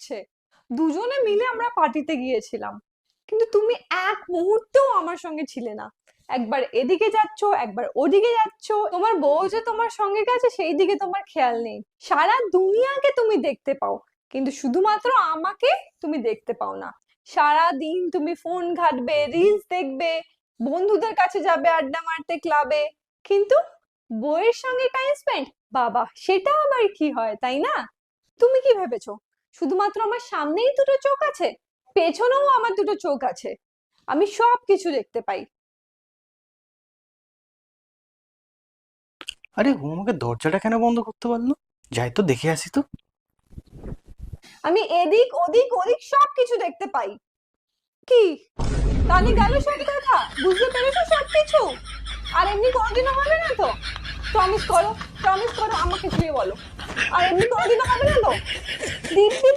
হচ্ছে। দুজনে মিলে আমরা পার্টিতে গিয়েছিলাম, কিন্তু তুমি এক মুহূর্তেও আমার সঙ্গে ছিলে না। একবার এদিকে যাচ্ছ, একবার ওদিকে যাচ্ছ। তোমার বউ যে তোমার সঙ্গে গেছে সেই দিকে তোমার খেয়াল নেই। সারা দুনিয়াকে তুমি দেখতে পাও, কিন্তু শুধুমাত্র আমাকে তুমি দেখতে পাও না। সারা দিন তুমি ফোন ঘাঁটবে, রিলস দেখবে, বন্ধুদের কাছে যাবে আড্ডা মারতে ক্লাবে, কিন্তু বউয়ের সঙ্গে টাইম স্পেন্ড, বাবা সেটা আবার কি হয়, তাই না? তুমি কি ভেবেছো শুধুমাত্র আমার সামনেই দুটো চোখ আছে? পেছনেও আমার দুটো চোখ আছে, আমি সব কিছু দেখতে পাই। আরে ও আমাকে দরজাটা কেন বন্ধ করতে পারলো? যাই তো দেখে আসি তো। আমি এদিক ওদিক ওদিক সব কিছু দেখতে পাই। কি, কানে গেল সব কথা? বুঝতে পেরেছো সব কিছু? আর এমনি কোনোদিনও হবে না তো? প্রমিস করো, প্রমিস করো, আমাকে ছুঁয়ে বলো। আর এমনি কোনোদিনও হবে না তো? দিব্যি